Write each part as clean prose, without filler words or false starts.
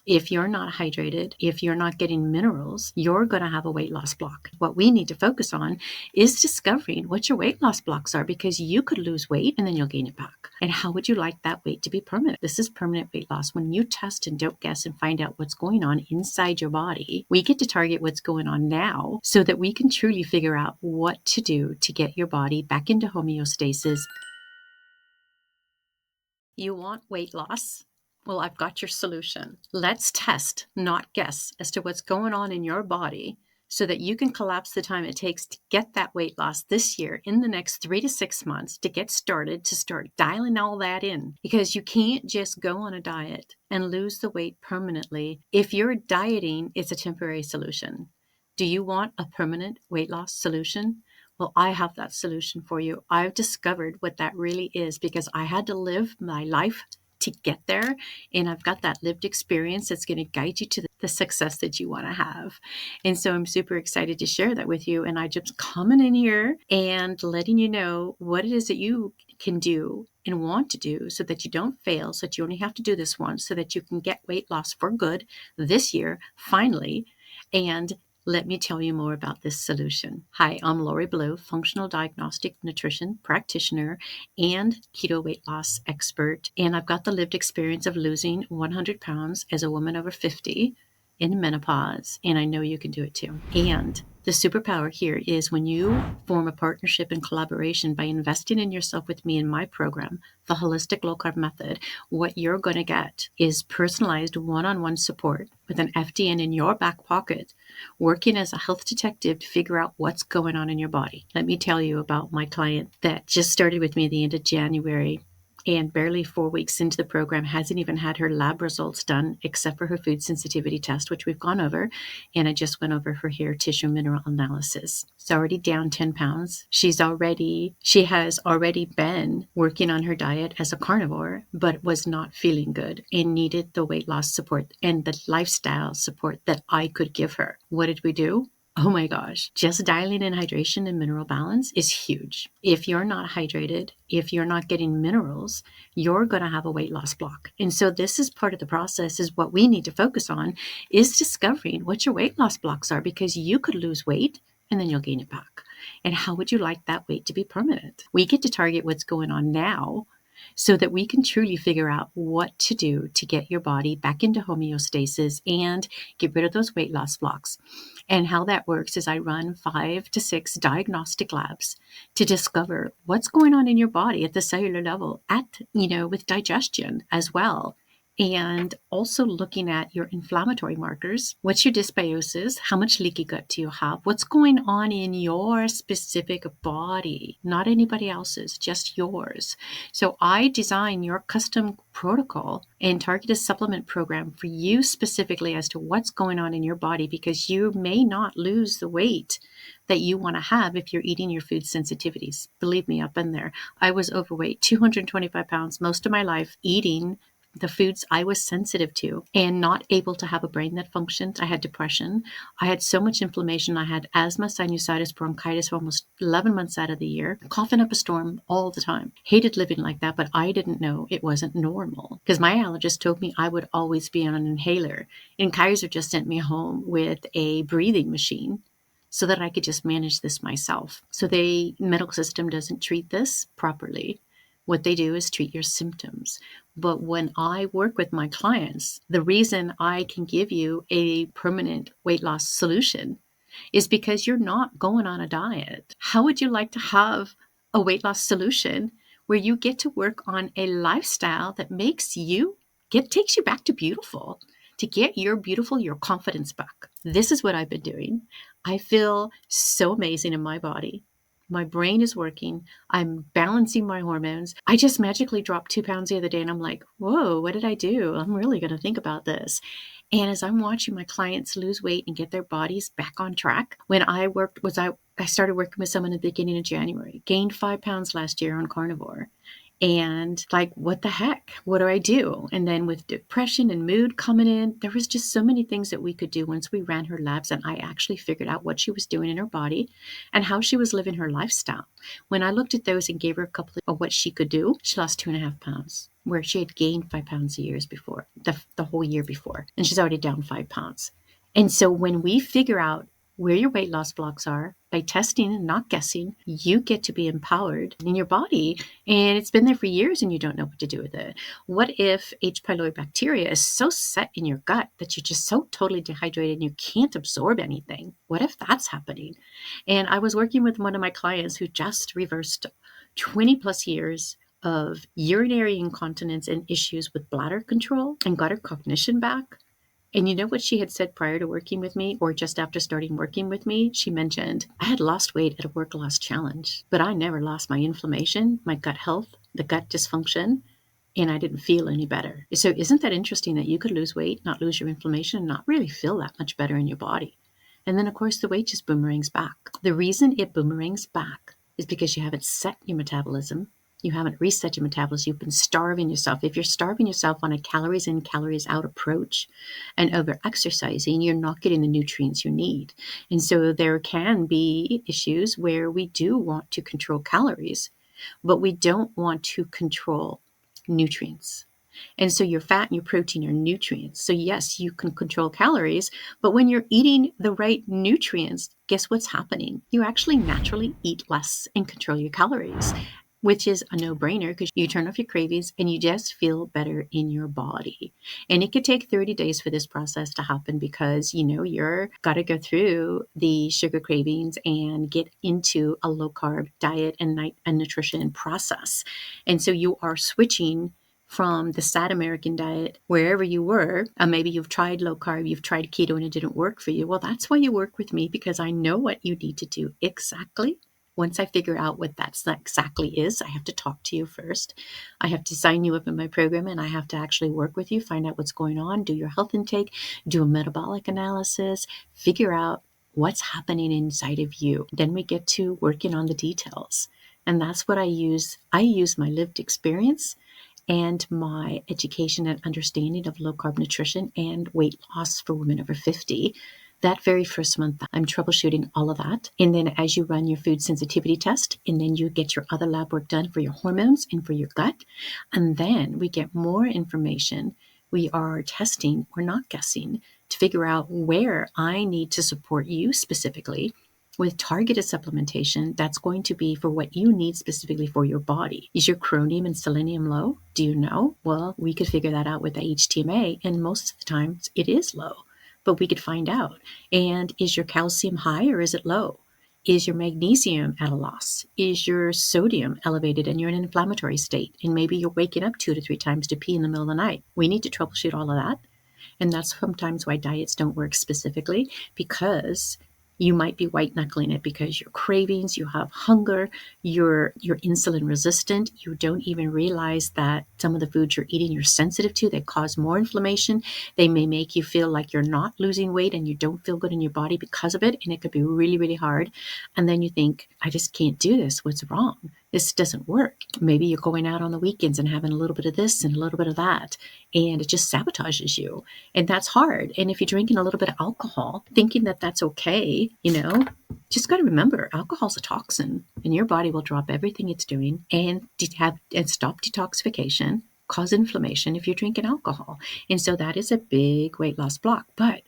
If you're not hydrated, if you're not getting minerals, you're going to have a weight loss block. What we need to focus on is discovering what your weight loss blocks are, because you could lose weight and then you'll gain it back. And how would you like that weight to be permanent? This is permanent weight loss. When you test and don't guess and find out what's going on inside your body, we get to target what's going on now so that we can truly figure out what to do to get your body back into homeostasis. You want weight loss? Well, I've got your solution. Let's test, not guess, as to what's going on in your body so that you can collapse the time it takes to get that weight loss this year in the next 3 to 6 months to get started, to start dialing all that in. Because you can't just go on a diet and lose the weight permanently. If you're dieting, it's a temporary solution. Do you want a permanent weight loss solution? Well, I have that solution for you. I've discovered what that really is because I had to live my life to get there. And I've got that lived experience that's going to guide you to the success that you want to have. And so I'm super excited to share that with you. And I just coming in here and letting you know what it is that you can do and want to do so that you don't fail, so that you only have to do this once, so that you can get weight loss for good this year, finally. And let me tell you more about this solution. Hi, I'm Lori Blue, functional diagnostic nutrition practitioner and keto weight loss expert. And I've got the lived experience of losing 100 pounds as a woman over 50 in menopause. And I know you can do it too. And the superpower here is when you form a partnership and collaboration by investing in yourself with me in my program, the Holistic Low Carb Method, what you're going to get is personalized one-on-one support with an FDN in your back pocket, working as a health detective to figure out what's going on in your body. Let me tell you about my client that just started with me at the end of January. And barely 4 weeks into the program, hasn't even had her lab results done except for her food sensitivity test, which we've gone over. And I just went over her hair tissue mineral analysis. It's already down 10 pounds. She has already been working on her diet as a carnivore, but was not feeling good and needed the weight loss support and the lifestyle support that I could give her. What did we do? Oh my gosh, just dialing in hydration and mineral balance is huge. If you're not hydrated, if you're not getting minerals, you're going to have a weight loss block. And so this is part of the process, is what we need to focus on is discovering what your weight loss blocks are, because you could lose weight and then you'll gain it back. And how would you like that weight to be permanent? We get to target what's going on now so that we can truly figure out what to do to get your body back into homeostasis and get rid of those weight loss blocks. And how that works is I run 5 to 6 diagnostic labs to discover what's going on in your body at the cellular level, with digestion as well. And also looking at your inflammatory markers. What's your dysbiosis? How much leaky gut do you have? What's going on in your specific body? Not anybody else's, just yours. So I design your custom protocol and targeted supplement program for you specifically as to what's going on in your body, because you may not lose the weight that you want to have if you're eating your food sensitivities. Believe me, I've been there. I was overweight, 225 pounds most of my life, eating the foods I was sensitive to and not able to have a brain that functioned. I had depression. I had so much inflammation. I had asthma, sinusitis, bronchitis for almost 11 months out of the year, coughing up a storm all the time. Hated living like that, but I didn't know it wasn't normal because my allergist told me I would always be on an inhaler. And Kaiser just sent me home with a breathing machine so that I could just manage this myself. So the medical system doesn't treat this properly. What they do is treat your symptoms. But when I work with my clients, the reason I can give you a permanent weight loss solution is because you're not going on a diet. How would you like to have a weight loss solution where you get to work on a lifestyle that takes you back to beautiful, to get your confidence back? This is what I've been doing. I feel so amazing in my body. My brain is working. I'm balancing my hormones. I just magically dropped 2 pounds the other day and I'm like, whoa, what did I do? I'm really going to think about this. And as I'm watching my clients lose weight and get their bodies back on track, I started working with someone at the beginning of January, gained 5 pounds last year on carnivore. And like, what the heck? What do I do? And then with depression and mood coming in, there was just so many things that we could do once we ran her labs. And I actually figured out what she was doing in her body and how she was living her lifestyle. When I looked at those and gave her a couple of what she could do, she lost 2.5 pounds, where she had gained 5 pounds a year before, the whole year before. And she's already down 5 pounds. And so when we figure out where your weight loss blocks are by testing and not guessing, you get to be empowered in your body. And it's been there for years and you don't know what to do with it. What if H. pylori bacteria is so set in your gut that you're just so totally dehydrated and you can't absorb anything? What if that's happening? And I was working with one of my clients who just reversed 20 plus years of urinary incontinence and issues with bladder control and got her cognition back. And you know what she had said prior to working with me, or just after starting working with me? She mentioned, I had lost weight at a work loss challenge, but I never lost my inflammation, my gut health, the gut dysfunction, and I didn't feel any better. So isn't that interesting that you could lose weight, not lose your inflammation, and not really feel that much better in your body? And then, of course, the weight just boomerangs back. The reason it boomerangs back is because you haven't set your metabolism. You haven't reset your metabolism. You've been starving yourself. If you're starving yourself on a calories in, calories out approach and over exercising, you're not getting the nutrients you need. And so there can be issues where we do want to control calories, but we don't want to control nutrients. And so your fat and your protein are nutrients. So yes, you can control calories, but when you're eating the right nutrients, guess what's happening? You actually naturally eat less and control your calories, which is a no-brainer because you turn off your cravings and you just feel better in your body. And it could take 30 days for this process to happen because, you're got to go through the sugar cravings and get into a low-carb diet and nutrition process. And so you are switching from the sad American diet, wherever you were, maybe you've tried low carb, you've tried keto and it didn't work for you. Well, that's why you work with me, because I know what you need to do exactly. Once I figure out what that exactly is, I have to talk to you first. I have to sign you up in my program and I have to actually work with you, find out what's going on, do your health intake, do a metabolic analysis, figure out what's happening inside of you. Then we get to working on the details. And that's what I use. I use my lived experience and my education and understanding of low carb nutrition and weight loss for women over 50. That very first month, I'm troubleshooting all of that. And then as you run your food sensitivity test, and then you get your other lab work done for your hormones and for your gut, and then we get more information. We are testing, we're not guessing, to figure out where I need to support you specifically with targeted supplementation that's going to be for what you need specifically for your body. Is your chromium and selenium low? Do you know? Well, we could figure that out with the HTMA, and most of the times it is low, but we could find out. And is your calcium high or is it low? Is your magnesium at a loss? Is your sodium elevated and you're in an inflammatory state? And maybe you're waking up 2 to 3 times to pee in the middle of the night. We need to troubleshoot all of that. And that's sometimes why diets don't work specifically, because you might be white knuckling it because your cravings, you have hunger, you're insulin resistant. You don't even realize that some of the foods you're eating you're sensitive to. They cause more inflammation. They may make you feel like you're not losing weight and you don't feel good in your body because of it. And it could be really, really hard. And then you think, I just can't do this. What's wrong? This doesn't work. Maybe you're going out on the weekends and having a little bit of this and a little bit of that, and it just sabotages you. And that's hard. And if you're drinking a little bit of alcohol, thinking that that's okay, just got to remember alcohol's a toxin and your body will drop everything it's doing and stop detoxification, cause inflammation if you're drinking alcohol. And so that is a big weight loss block. But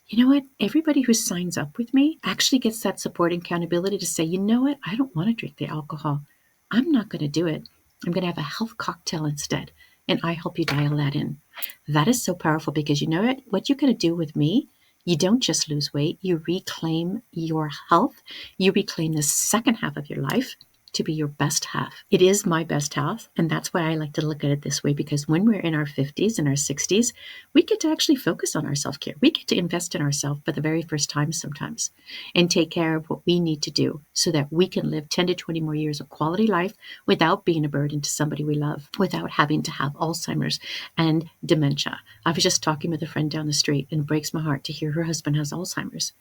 you know what? Everybody who signs up with me actually gets that support and accountability to say, you know what? I don't want to drink the alcohol. I'm not going to do it. I'm going to have a health cocktail instead. And I help you dial that in. That is so powerful because you know what you're going to do with me? You don't just lose weight. You reclaim your health. You reclaim the second half of your life to be your best half. It is my best half. And that's why I like to look at it this way, because when we're in our 50s and our 60s, we get to actually focus on our self-care. We get to invest in ourselves for the very first time sometimes and take care of what we need to do so that we can live 10 to 20 more years of quality life without being a burden to somebody we love, without having to have Alzheimer's and dementia. I was just talking with a friend down the street and it breaks my heart to hear her husband has Alzheimer's.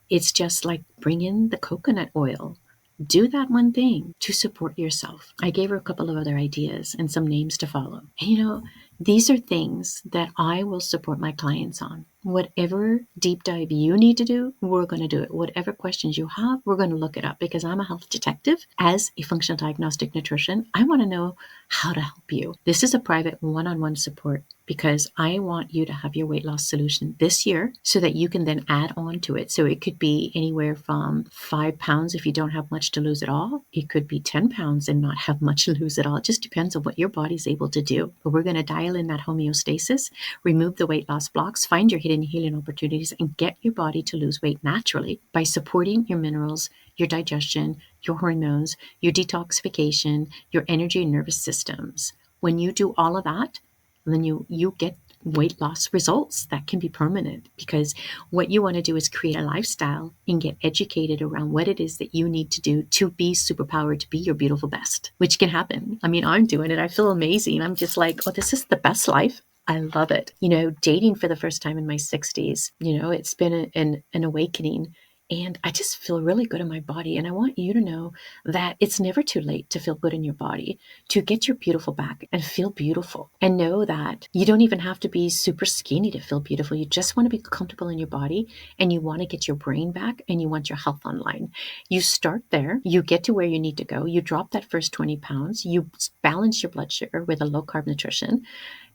It's just like bring in the coconut oil. Do that one thing to support yourself. I gave her a couple of other ideas and some names to follow. And these are things that I will support my clients on. Whatever deep dive you need to do, we're going to do it. Whatever questions you have, we're going to look it up because I'm a health detective. As a functional diagnostic nutrition, I want to know how to help you. This is a private one-on-one support because I want you to have your weight loss solution this year so that you can then add on to it. So it could be anywhere from 5 pounds if you don't have much to lose at all. It could be 10 pounds and not have much to lose at all. It just depends on what your body's able to do. But we're going to dial in that homeostasis, remove the weight loss blocks, find your hidden healing opportunities, and get your body to lose weight naturally by supporting your minerals, your digestion, your hormones, your detoxification, your energy and nervous systems. When you do all of that, then you get weight loss results that can be permanent, because what you want to do is create a lifestyle and get educated around what it is that you need to do to be superpowered, to be your beautiful best, which can happen. I mean, I'm doing it. I feel amazing. I'm just like, oh, this is the best life. I love it. Dating for the first time in my 60s, it's been an awakening. And I just feel really good in my body. And I want you to know that it's never too late to feel good in your body, to get your beautiful back and feel beautiful. And know that you don't even have to be super skinny to feel beautiful. You just want to be comfortable in your body, and you want to get your brain back, and you want your health online. You start there, you get to where you need to go. You drop that first 20 pounds, you balance your blood sugar with a low carb nutrition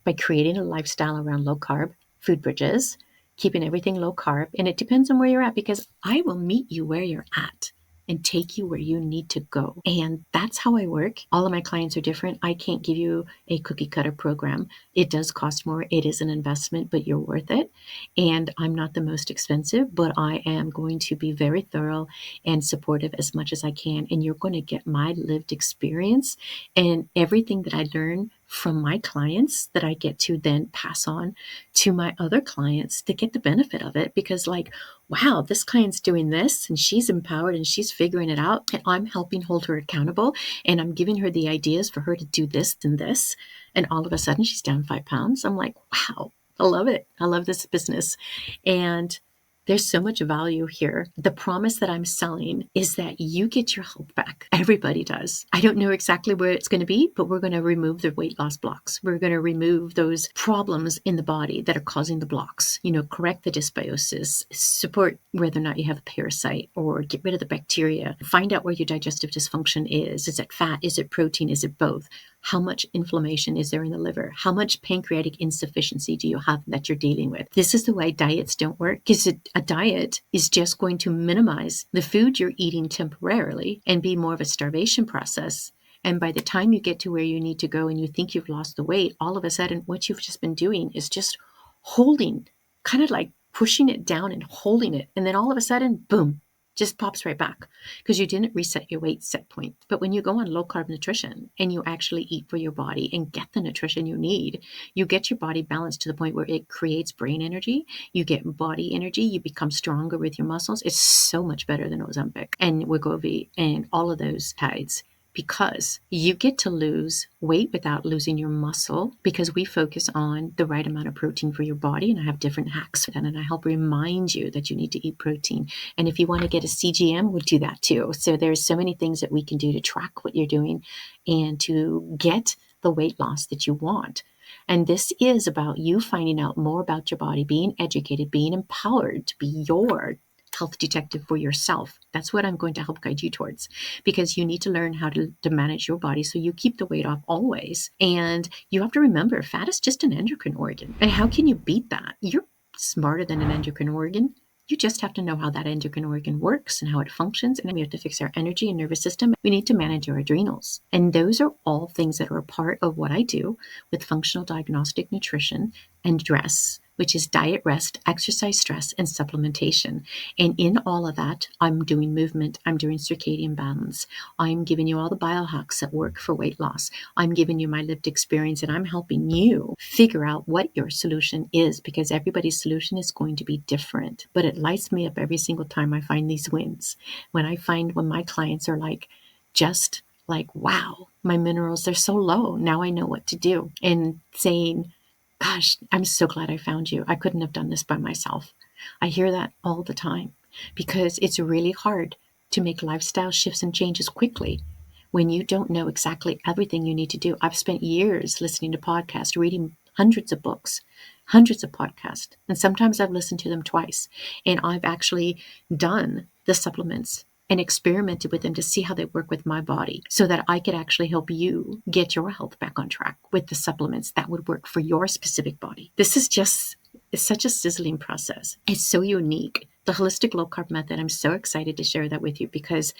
by creating a lifestyle around low carb food bridges, keeping everything low carb. And it depends on where you're at, because I will meet you where you're at and take you where you need to go. And that's how I work. All of my clients are different. I can't give you a cookie cutter program. It does cost more. It is an investment, but you're worth it. And I'm not the most expensive, but I am going to be very thorough and supportive as much as I can. And you're going to get my lived experience and everything that I learn from my clients that I get to then pass on to my other clients to get the benefit of it. Because wow, this client's doing this and she's empowered and she's figuring it out, and I'm helping hold her accountable, and I'm giving her the ideas for her to do this and this. And all of a sudden she's down 5 pounds. I'm like, wow, I love it. I love this business. And there's so much value here. The promise that I'm selling is that you get your health back. Everybody does. I don't know exactly where it's going to be, but we're going to remove the weight loss blocks. We're going to remove those problems in the body that are causing the blocks, correct the dysbiosis, support whether or not you have a parasite, or get rid of the bacteria, find out where your digestive dysfunction is. Is it fat? Is it protein? Is it both? How much inflammation is there in the liver? How much pancreatic insufficiency do you have that you're dealing with? This is the way diets don't work, because a diet is just going to minimize the food you're eating temporarily and be more of a starvation process. And by the time you get to where you need to go and you think you've lost the weight, all of a sudden what you've just been doing is just holding, kind of like pushing it down and holding it. And then all of a sudden, boom, just pops right back, because you didn't reset your weight set point. But when you go on low carb nutrition and you actually eat for your body and get the nutrition you need, you get your body balanced to the point where it creates brain energy, you get body energy, you become stronger with your muscles. It's so much better than Ozempic and Wegovy and all of those tides, because you get to lose weight without losing your muscle, because we focus on the right amount of protein for your body. And I have different hacks for that, and I help remind you that you need to eat protein. And if you want to get a CGM, we'll do that too. So there's so many things that we can do to track what you're doing and to get the weight loss that you want. And this is about you finding out more about your body, being educated, being empowered to be your health detective for yourself. That's what I'm going to help guide you towards, because you need to learn how to manage your body so you keep the weight off always. And you have to remember, fat is just an endocrine organ. And how can you beat that? You're smarter than an endocrine organ. You just have to know how that endocrine organ works and how it functions. And we have to fix our energy and nervous system. We need to manage our adrenals. And those are all things that are a part of what I do with functional diagnostic nutrition and DRESS, which is diet, rest, exercise, stress, and supplementation. And in all of that, I'm doing movement. I'm doing circadian balance. I'm giving you all the biohacks that work for weight loss. I'm giving you my lived experience, and I'm helping you figure out what your solution is, because everybody's solution is going to be different. But it lights me up every single time I find these wins. When my clients are just like, wow, my minerals, they're so low. Now I know what to do. And saying, gosh, I'm so glad I found you. I couldn't have done this by myself. I hear that all the time, because it's really hard to make lifestyle shifts and changes quickly when you don't know exactly everything you need to do. I've spent years listening to podcasts, reading hundreds of books, hundreds of podcasts, and sometimes I've listened to them twice. And I've actually done the supplements and experimented with them to see how they work with my body so that I could actually help you get your health back on track with the supplements that would work for your specific body. This is just it's such a sizzling process. It's so unique. The Holistic Low Carb Method, I'm so excited to share that with you because,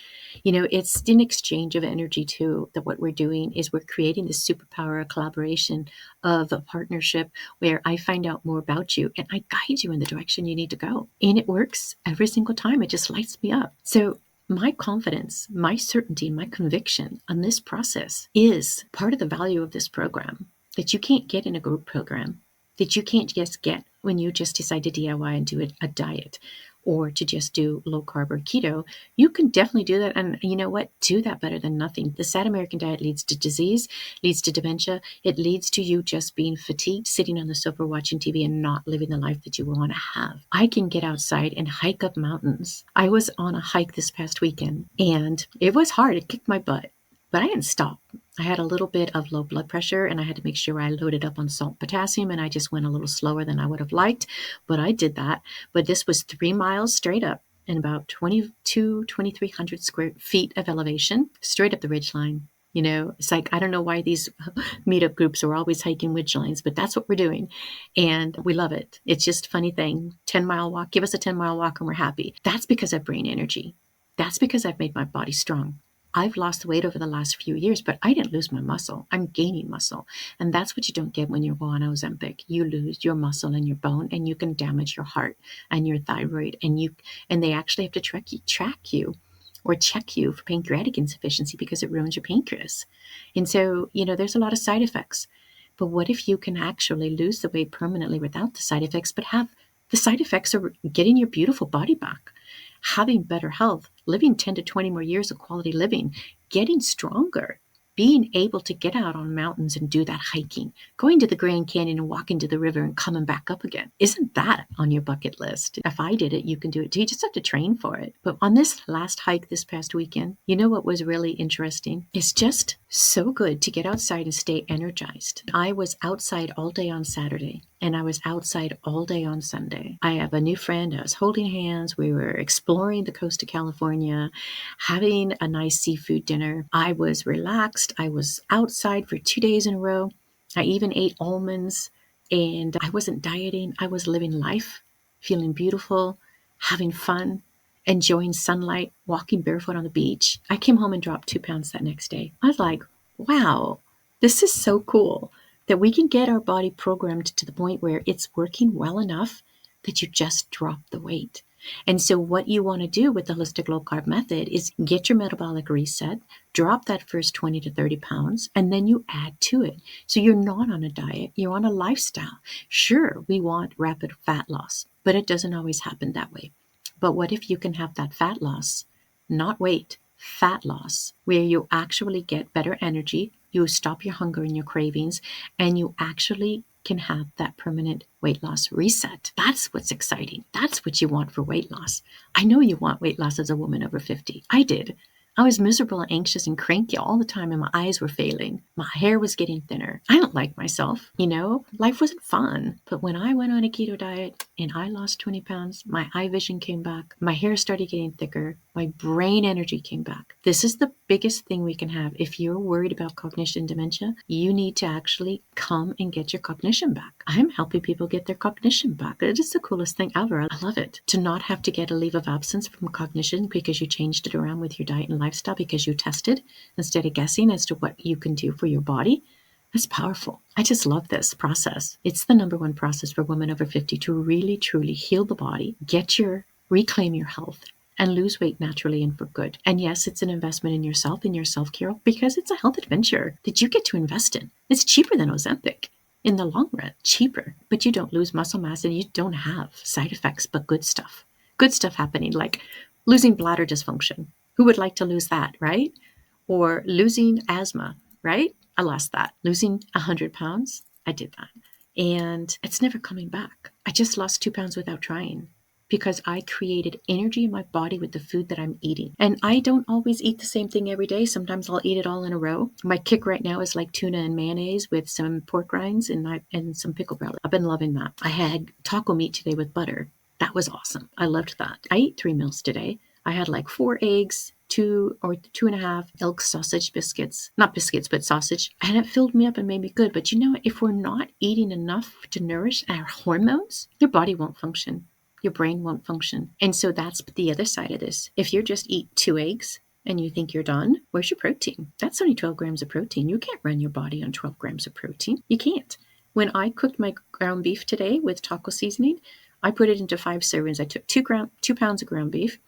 it's an exchange of energy too, that what we're doing is we're creating this superpower, a collaboration of a partnership where I find out more about you and I guide you in the direction you need to go. And it works every single time. It just lights me up. So my confidence, my certainty, my conviction on this process is part of the value of this program that you can't get in a group program, that you can't just get when you just decide to DIY and do a diet or to just do low carb or keto. You can definitely do that. And you know what? Do that better than nothing. The sad American diet leads to disease, leads to dementia. It leads to you just being fatigued, sitting on the sofa watching TV and not living the life that you want to have. I can get outside and hike up mountains. I was on a hike this past weekend and it was hard. It kicked my butt, but I didn't stop. I had a little bit of low blood pressure and I had to make sure I loaded up on salt, potassium, and I just went a little slower than I would have liked, but I did that. But this was 3 miles straight up and about 2,300 square feet of elevation, straight up the ridge line. It's like, I don't know why these meetup groups are always hiking ridge lines, but that's what we're doing. And we love it. It's just a funny thing. 10-mile walk, give us a 10-mile walk and we're happy. That's because of brain energy. That's because I've made my body strong. I've lost weight over the last few years, but I didn't lose my muscle. I'm gaining muscle. And that's what you don't get when you're on Ozempic. You lose your muscle and your bone, and you can damage your heart and your thyroid. And they actually have to track you or check you for pancreatic insufficiency because it ruins your pancreas. And so, there's a lot of side effects. But what if you can actually lose the weight permanently without the side effects, but have the side effects of getting your beautiful body back, having better health, living 10 to 20 more years of quality living, getting stronger, being able to get out on mountains and do that hiking, going to the Grand Canyon and walking to the river and coming back up again. Isn't that on your bucket list? If I did it, you can do it too. You just have to train for it. But on this last hike this past weekend, you know what was really interesting? It's just so good to get outside and stay energized. I was outside all day on Saturday. And I was outside all day on Sunday. I have a new friend. I was holding hands. We were exploring the coast of California, having a nice seafood dinner. I was relaxed. I was outside for 2 days in a row. I even ate almonds and I wasn't dieting. I was living life, feeling beautiful, having fun, enjoying sunlight, walking barefoot on the beach. I came home and dropped 2 pounds that next day. I was like, wow, this is so cool that we can get our body programmed to the point where it's working well enough that you just drop the weight. And so what you want to do with the Holistic Low Carb Method is get your metabolic reset, drop that first 20 to 30 pounds, and then you add to it. So you're not on a diet, you're on a lifestyle. Sure, we want rapid fat loss, but it doesn't always happen that way. But what if you can have that fat loss, not weight, fat loss, where you actually get better energy, you stop your hunger and your cravings, and you actually can have that permanent weight loss reset. That's what's exciting. That's what you want for weight loss. I know you want weight loss as a woman over 50. I did. I was miserable and anxious and cranky all the time, and my eyes were failing. My hair was getting thinner. I don't like myself, Life wasn't fun. But when I went on a keto diet and I lost 20 pounds, my eye vision came back. My hair started getting thicker. My brain energy came back. This is the biggest thing we can have. If you're worried about cognition dementia, you need to actually come and get your cognition back. I'm helping people get their cognition back. It is the coolest thing ever. I love it. To not have to get a leave of absence from cognition because you changed it around with your diet and lifestyle because you tested instead of guessing as to what you can do for your body. That's powerful. I just love this process. It's the number one process for women over 50 to really, truly heal the body, reclaim your health, and lose weight naturally and for good. And yes, it's an investment in yourself, in your self-care, because it's a health adventure that you get to invest in. It's cheaper than Ozempic in the long run, cheaper, but you don't lose muscle mass and you don't have side effects, but good stuff. Good stuff happening, like losing bladder dysfunction. Who would like to lose that, right? Or losing asthma, right? I lost that. Losing 100 pounds, I did that. And it's never coming back. I just lost 2 pounds without trying. because I created energy in my body with the food that I'm eating. And I don't always eat the same thing every day. Sometimes I'll eat it all in a row. My kick right now is like tuna and mayonnaise with some pork rinds and some pickle relish. I've been loving that. I had taco meat today with butter. That was awesome. I loved that. I ate 3 meals today. I had like 4 eggs, 2.5 elk sausage biscuits, not biscuits, but sausage. And it filled me up and made me good. But you know what? If we're not eating enough to nourish our hormones, your body won't function. Your brain won't function. And so that's the other side of this. If you just eat 2 eggs and you think you're done, where's your protein? That's only 12 grams of protein. You can't run your body on 12 grams of protein. You can't. When I cooked my ground beef today with taco seasoning, I put it into 5 servings. I took 2 pounds of ground beef,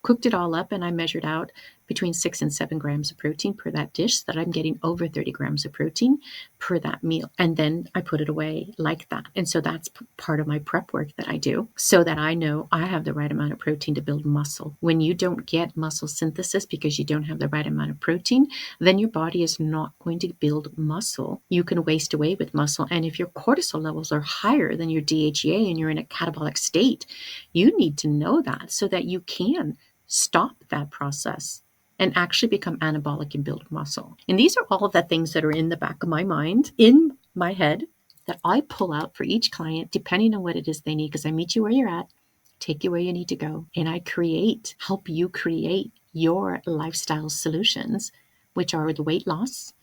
cooked it all up, and I measured out between 6 and 7 grams of protein per that dish, so that I'm getting over 30 grams of protein per that meal. And then I put it away like that. And so that's part of my prep work that I do, so that I know I have the right amount of protein to build muscle. When you don't get muscle synthesis because you don't have the right amount of protein, then your body is not going to build muscle. You can waste away with muscle. And if your cortisol levels are higher than your DHEA and you're in a catabolic state, you need to know that so that you can stop that process and actually become anabolic and build muscle. And these are all of the things that are in the back of my mind, in my head, that I pull out for each client, depending on what it is they need, because I meet you where you're at, take you where you need to go, and I help you create your lifestyle solutions, which are the weight loss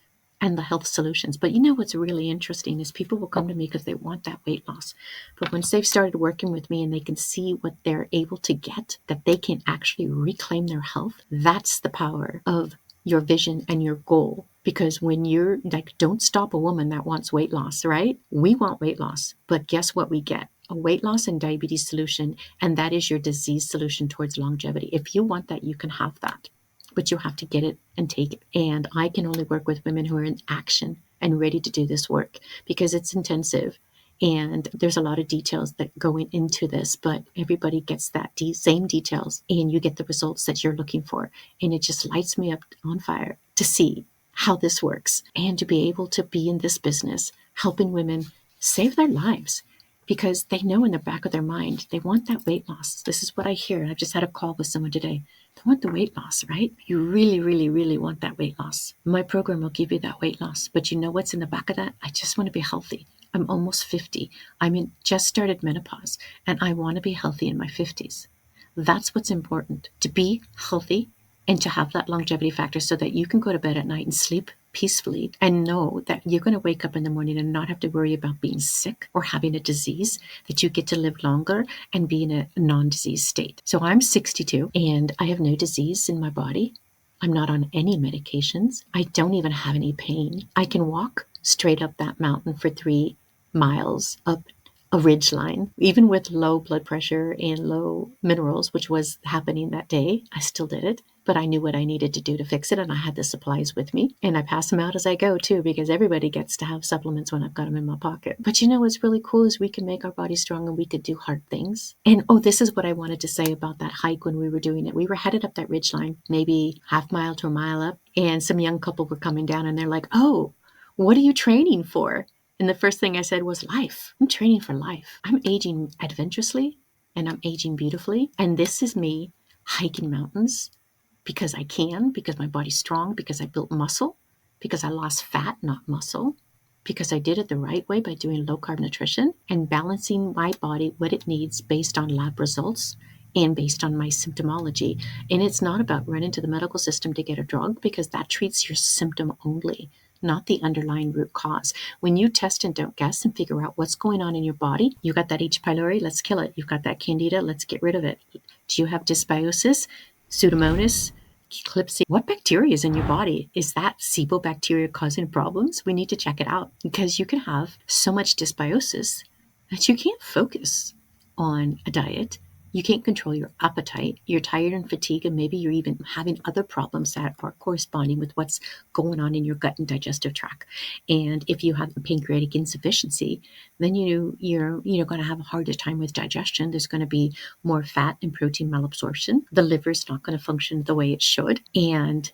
and the health solutions. But you know what's really interesting is people will come to me because they want that weight loss. But once they've started working with me and they can see what they're able to get, that they can actually reclaim their health, that's the power of your vision and your goal. Because when you're like, don't stop a woman that wants weight loss, right? We want weight loss, but guess what we get? A weight loss and diabetes solution, and that is your disease solution towards longevity. If you want that, you can have that. But you have to get it and take it. And I can only work with women who are in action and ready to do this work, because it's intensive. And there's a lot of details that go into this, but everybody gets that same details, and you get the results that you're looking for. And it just lights me up on fire to see how this works and to be able to be in this business, helping women save their lives, because they know in the back of their mind, they want that weight loss. This is what I hear. I just had a call with someone today. They want the weight loss, right? You really, really, really want that weight loss. My program will give you that weight loss. But you know what's in the back of that? I just want to be healthy. I'm almost 50. Just started menopause, and I want to be healthy in my 50s. That's what's important, to be healthy and to have that longevity factor, so that you can go to bed at night and sleep peacefully and know that you're going to wake up in the morning and not have to worry about being sick or having a disease, that you get to live longer and be in a non-disease state. So I'm 62 and I have no disease in my body. I'm not on any medications. I don't even have any pain. I can walk straight up that mountain for 3 miles up a ridge line, even with low blood pressure and low minerals, which was happening that day. I still did it, but I knew what I needed to do to fix it, and I had the supplies with me, and I pass them out as I go too, because everybody gets to have supplements when I've got them in my pocket. But you know what's really cool is we can make our body strong and we could do hard things. And this is what I wanted to say about that hike when we were doing it. We were headed up that ridge line, maybe half mile to a mile up, and some young couple were coming down, and they're like, "Oh, what are you training for?" And the first thing I said was life. I'm training for life. I'm aging adventurously and I'm aging beautifully. And this is me hiking mountains because I can, because my body's strong, because I built muscle, because I lost fat, not muscle, because I did it the right way by doing low carb nutrition and balancing my body what it needs based on lab results and based on my symptomology. And it's not about running to the medical system to get a drug, because that treats your symptom only, not the underlying root cause. When you test and don't guess and figure out what's going on in your body, you got that H. pylori, let's kill it. You've got that candida, let's get rid of it. Do you have dysbiosis, pseudomonas, Klebsiella? What bacteria is in your body? Is that SIBO bacteria causing problems? We need to check it out, because you can have so much dysbiosis that you can't focus on a diet. You can't control your appetite. You're tired and fatigued, and maybe you're even having other problems that are corresponding with what's going on in your gut and digestive tract. And if you have pancreatic insufficiency, then you're going to have a harder time with digestion. There's going to be more fat and protein malabsorption. The liver's not going to function the way it should, and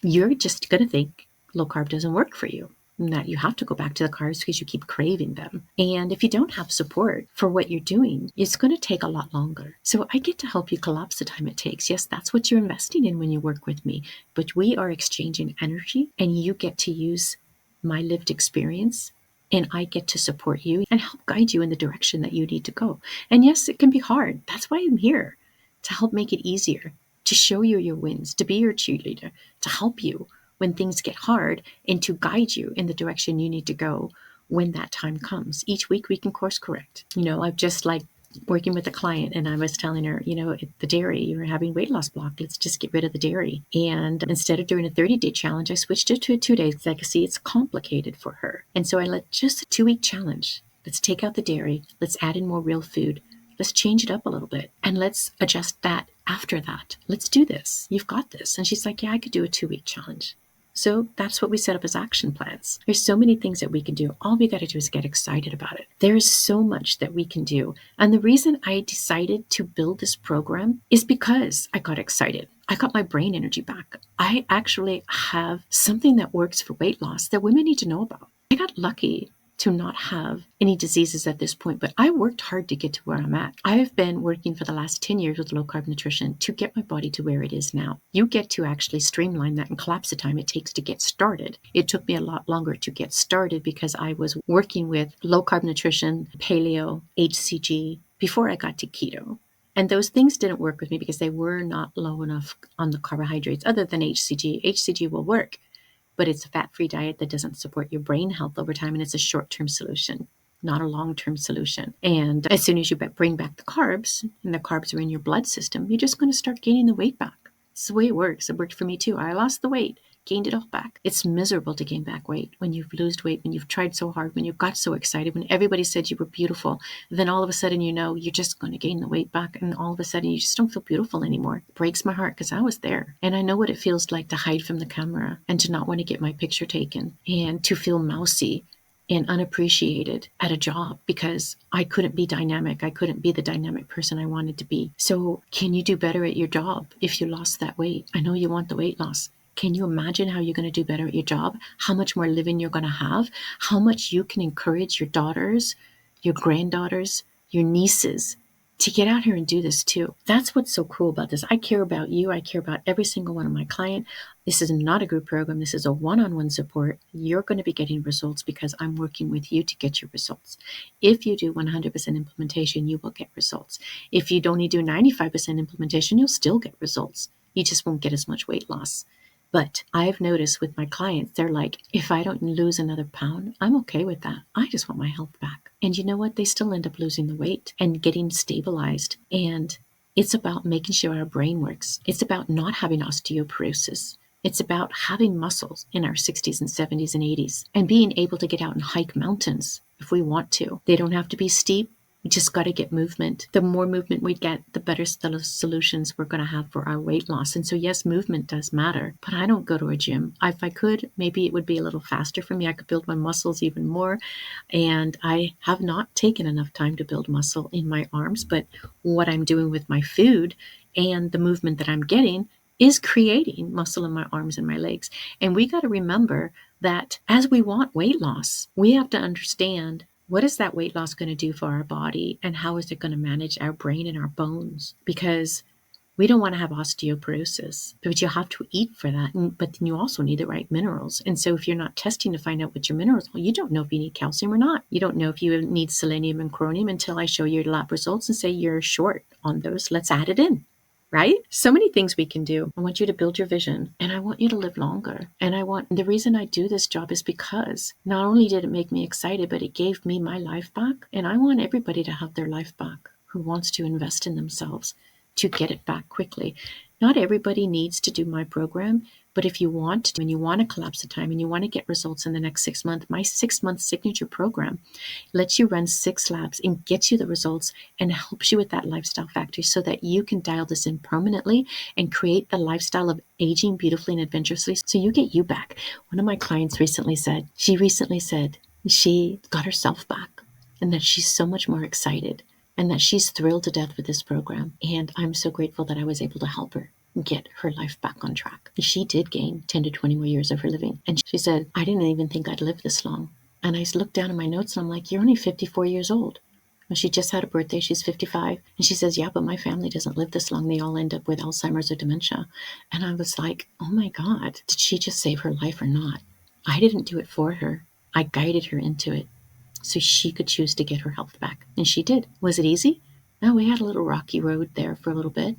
you're just going to think low carb doesn't work for you. that you have to go back to the carbs because you keep craving them. And if you don't have support for what you're doing, it's going to take a lot longer. So I get to help you collapse the time it takes. Yes, that's what you're investing in when you work with me, but we are exchanging energy, and you get to use my lived experience, and I get to support you and help guide you in the direction that you need to go. And yes, it can be hard. That's why I'm here, to help make it easier, to show you your wins, to be your cheerleader, to help you when things get hard, and to guide you in the direction you need to go when that time comes. Each week we can course correct. I've just like working with a client, and I was telling her, the dairy, you're having weight loss block. Let's just get rid of the dairy. And instead of doing a 30-day challenge, I switched it to a 2 days because I could see it's complicated for her. And so I let just a 2-week challenge. Let's take out the dairy. Let's add in more real food. Let's change it up a little bit, and let's adjust that after that. Let's do this. You've got this. And she's like, yeah, I could do a 2-week challenge. So that's what we set up as action plans. There's so many things that we can do. All we got to do is get excited about it. There is so much that we can do. And the reason I decided to build this program is because I got excited. I got my brain energy back. I actually have something that works for weight loss that women need to know about. I got lucky to not have any diseases at this point, but I worked hard to get to where I'm at. I've been working for the last 10 years with low carb nutrition to get my body to where it is now. You get to actually streamline that and collapse the time it takes to get started. It took me a lot longer to get started because I was working with low carb nutrition, paleo, HCG before I got to keto. And those things didn't work with me because they were not low enough on the carbohydrates other than HCG. HCG will work, but it's a fat-free diet that doesn't support your brain health over time, and it's a short-term solution, not a long-term solution. And as soon as you bring back the carbs, and the carbs are in your blood system, you're just going to start gaining the weight back. It's the way it works. It worked for me too. I lost the weight, gained it all back. It's miserable to gain back weight when you've lost weight, when you've tried so hard, when you got so excited, when everybody said you were beautiful. Then all of a sudden, you're just going to gain the weight back, and all of a sudden you just don't feel beautiful anymore. It breaks my heart because I was there, and I know what it feels like to hide from the camera and to not want to get my picture taken and to feel mousy and unappreciated at a job because I couldn't be dynamic. I couldn't be the dynamic person I wanted to be. So can you do better at your job if you lost that weight? I know you want the weight loss. Can you imagine how you're going to do better at your job? How much more living you're going to have? How much you can encourage your daughters, your granddaughters, your nieces to get out here and do this too. That's what's so cool about this. I care about you. I care about every single one of my clients. This is not a group program. This is a one-on-one support. You're going to be getting results because I'm working with you to get your results. If you do 100% implementation, you will get results. If you only do 95% implementation, you'll still get results. You just won't get as much weight loss. But I've noticed with my clients, they're like, if I don't lose another pound, I'm okay with that. I just want my health back. And you know what? They still end up losing the weight and getting stabilized. And it's about making sure our brain works. It's about not having osteoporosis. It's about having muscles in our 60s and 70s and 80s and being able to get out and hike mountains if we want to. They don't have to be steep. We just got to get movement. The more movement we get, the better solutions we're going to have for our weight loss. And so, yes, movement does matter, but I don't go to a gym. If I could, maybe it would be a little faster for me. I could build my muscles even more. And I have not taken enough time to build muscle in my arms, but what I'm doing with my food and the movement that I'm getting is creating muscle in my arms and my legs. And we got to remember that as we want weight loss, we have to understand, what is that weight loss going to do for our body, and how is it going to manage our brain and our bones? Because we don't want to have osteoporosis, but you have to eat for that. But then you also need the right minerals. And so if you're not testing to find out what your minerals are, you don't know if you need calcium or not. You don't know if you need selenium and chromium until I show you your lab results and say you're short on those. Let's add it in. Right? So many things we can do. I want you to build your vision, and I want you to live longer. And the reason I do this job is because not only did it make me excited, but it gave me my life back. And I want everybody to have their life back who wants to invest in themselves to get it back quickly. Not everybody needs to do my program, but if you want to, and you want to collapse the time and you want to get results in the next 6 months, my 6-month signature program lets you run 6 labs and gets you the results and helps you with that lifestyle factory so that you can dial this in permanently and create the lifestyle of aging beautifully and adventurously so you get you back. One of my clients recently said she got herself back and that she's so much more excited and that she's thrilled to death with this program. And I'm so grateful that I was able to help her. get her life back on track. She did gain 10 to 20 more years of her living. And she said, I didn't even think I'd live this long. And I looked down at my notes and I'm like, you're only 54 years old. Well, she just had a birthday. She's 55. And she says, yeah, but my family doesn't live this long. They all end up with Alzheimer's or dementia. And I was like, oh my God, did she just save her life or not? I didn't do it for her. I guided her into it so she could choose to get her health back. And she did. Was it easy? No, we had a little rocky road there for a little bit.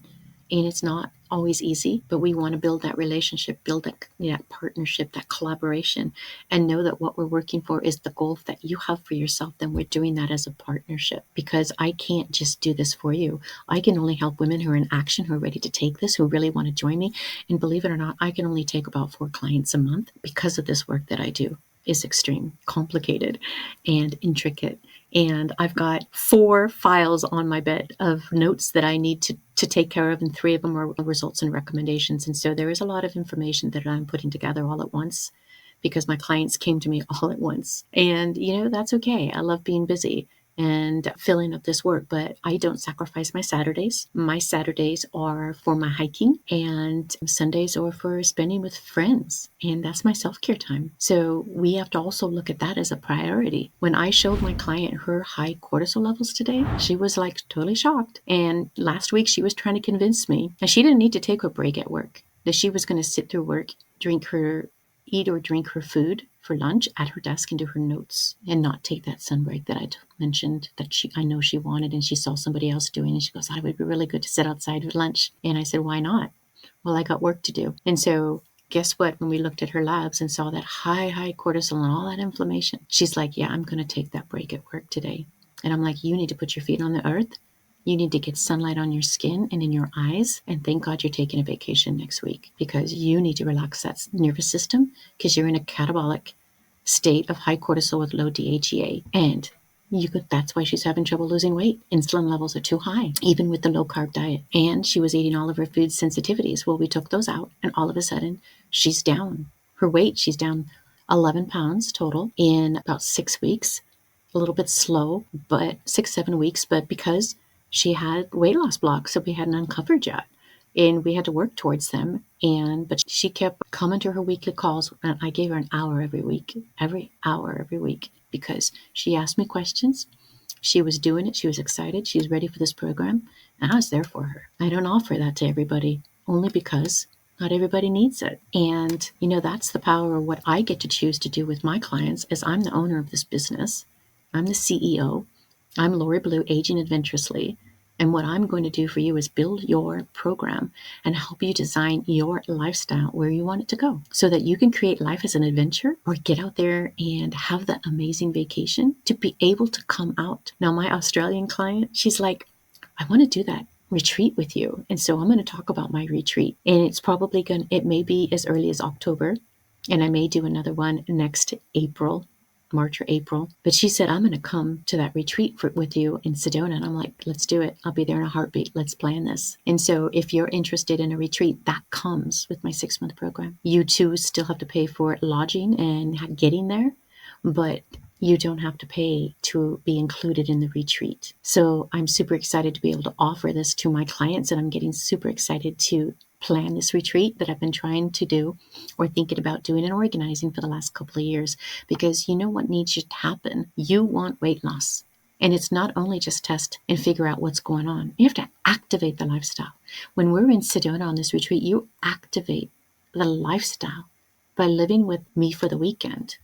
And it's not always easy, but we want to build that relationship, build that partnership, that collaboration, and know that what we're working for is the goal that you have for yourself. Then we're doing that as a partnership, because I can't just do this for you. I can only help women who are in action, who are ready to take this, who really want to join me. And believe it or not, I can only take about 4 clients a month because of this work that I do. Is extreme, complicated, and intricate. And I've got 4 files on my bed of notes that I need to take care of, and 3 of them are results and recommendations. And so there is a lot of information that I'm putting together all at once, because my clients came to me all at once. And, that's okay. I love being busy and filling up this work, but I don't sacrifice my Saturdays. My Saturdays are for my hiking, and Sundays are for spending with friends, and that's my self-care time. So we have to also look at that as a priority. When I showed my client her high cortisol levels today, she was like totally shocked. And last week she was trying to convince me, and she didn't need to take a break at work, that she was going to sit through work, eat or drink her food for lunch at her desk and do her notes, and not take that sun break that I mentioned that I know she wanted, and she saw somebody else doing, and she goes, "I would be really good to sit outside with lunch." And I said, "Why not?" "Well, I got work to do." And so guess what? When we looked at her labs and saw that high cortisol and all that inflammation, she's like, "Yeah, I'm going to take that break at work today." And I'm like, "You need to put your feet on the earth. You need to get sunlight on your skin and in your eyes. And thank God you're taking a vacation next week, because you need to relax that nervous system, because you're in a catabolic state of high cortisol with low DHEA. And that's why she's having trouble losing weight. Insulin levels are too high, even with the low carb diet. And she was eating all of her food sensitivities. Well, we took those out, and all of a sudden she's down her weight. She's down 11 pounds total in about 6 weeks. A little bit slow, but 6-7 weeks, but because she had weight loss blocks that we hadn't uncovered yet, and we had to work towards them. But she kept coming to her weekly calls, and I gave her an hour every hour every week, because she asked me questions. She was doing it. She was excited. She was ready for this program, and I was there for her. I don't offer that to everybody, only because not everybody needs it. And, that's the power of what I get to choose to do with my clients, as I'm the owner of this business. I'm the CEO. I'm Lori Blue, Aging Adventurously. And what I'm going to do for you is build your program and help you design your lifestyle where you want it to go, so that you can create life as an adventure, or get out there and have the amazing vacation to be able to come out. Now, my Australian client, she's like, "I want to do that retreat with you." And so I'm going to talk about my retreat. And it may be as early as October. And I may do another one next April, March or April. But she said, "I'm going to come to that retreat with you in Sedona." And I'm like, "Let's do it. I'll be there in a heartbeat. Let's plan this." And so if you're interested in a retreat, that comes with my 6-month program. You too still have to pay for lodging and getting there, but you don't have to pay to be included in the retreat. So I'm super excited to be able to offer this to my clients, and I'm getting super excited to plan this retreat that I've been trying to do, or thinking about doing and organizing for the last couple of years, because you know what needs to happen? You want weight loss. And it's not only just test and figure out what's going on. You have to activate the lifestyle. When we're in Sedona on this retreat, you activate the lifestyle by living with me for the weekend,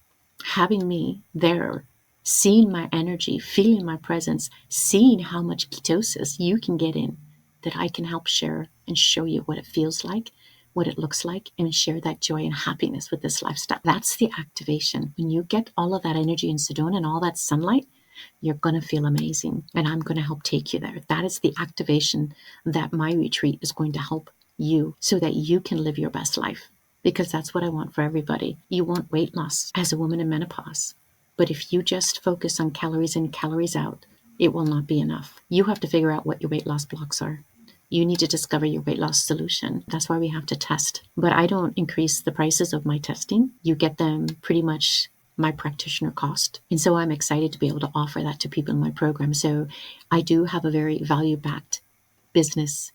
having me there, seeing my energy, feeling my presence, seeing how much ketosis you can get in, that I can help share and show you what it feels like, what it looks like, and share that joy and happiness with this lifestyle. That's the activation. When you get all of that energy in Sedona and all that sunlight, you're going to feel amazing. And I'm going to help take you there. That is the activation that my retreat is going to help you, so that you can live your best life. Because that's what I want for everybody. You want weight loss as a woman in menopause. But if you just focus on calories in, calories out, it will not be enough. You have to figure out what your weight loss blocks are. You need to discover your weight loss solution. That's why we have to test. But I don't increase the prices of my testing. You get them pretty much my practitioner cost. And so I'm excited to be able to offer that to people in my program. So I do have a very value-backed business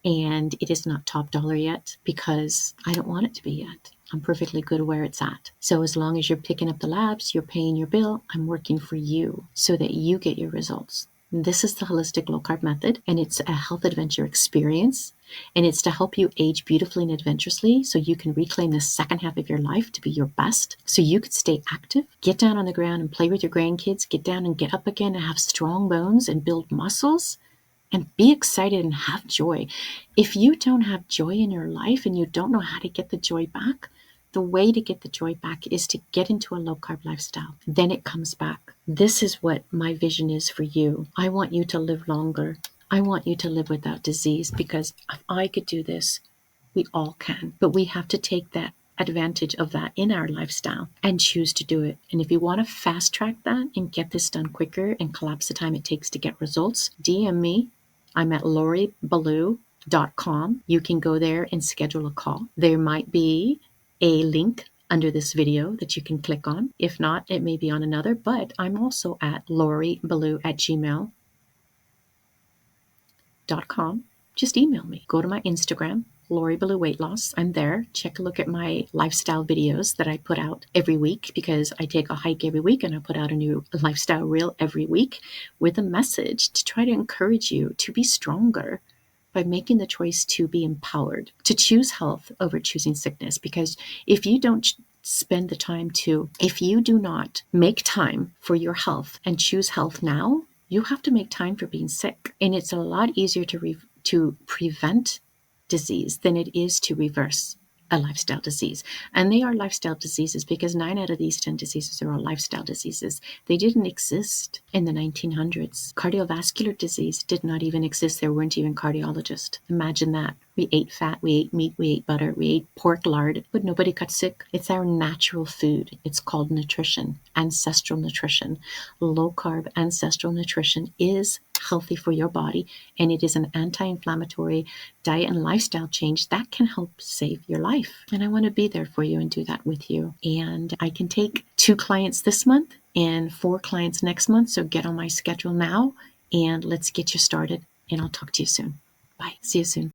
And it is not top dollar yet because I don't want it to be yet. I'm perfectly good where it's at. So as long as you're picking up the labs, you're paying your bill, I'm working for you so that you get your results. This is the Holistic Low Carb Method, and it's a health adventure experience. And it's to help you age beautifully and adventurously so you can reclaim the second half of your life to be your best, so you could stay active, get down on the ground and play with your grandkids, get down and get up again and have strong bones and build muscles and be excited and have joy. If you don't have joy in your life and you don't know how to get the joy back, the way to get the joy back is to get into a low carb lifestyle. Then it comes back. This is what my vision is for you. I want you to live longer. I want you to live without disease, because if I could do this, we all can. But we have to take that advantage of that in our lifestyle and choose to do it. And if you want to fast track that and get this done quicker and collapse the time it takes to get results, DM me. I'm at loribaloo.com. You can go there and schedule a call. There might be a link under this video that you can click on. If not, it may be on another, but I'm also at loribaloo@gmail.com. Just email me. Go to my Instagram, Lori Baloo Weight Loss. I'm there. Check a look at my lifestyle videos that I put out every week, because I take a hike every week and I put out a new lifestyle reel every week with a message to try to encourage you to be stronger by making the choice to be empowered, to choose health over choosing sickness. Because if you don't spend the time if you do not make time for your health and choose health now, you have to make time for being sick. And it's a lot easier to prevent disease than it is to reverse a lifestyle disease. And they are lifestyle diseases because 9 out of these 10 diseases are all lifestyle diseases. They didn't exist in the 1900s. Cardiovascular disease did not even exist. There weren't even cardiologists. Imagine that. We ate fat, we ate meat, we ate butter, we ate pork lard, but nobody got sick. It's our natural food. It's called nutrition, ancestral nutrition. Low carb ancestral nutrition is healthy for your body, and it is an anti-inflammatory diet and lifestyle change that can help save your life. And I want to be there for you and do that with you. And I can take 2 clients this month and 4 clients next month. So get on my schedule now and let's get you started, and I'll talk to you soon. Bye. See you soon.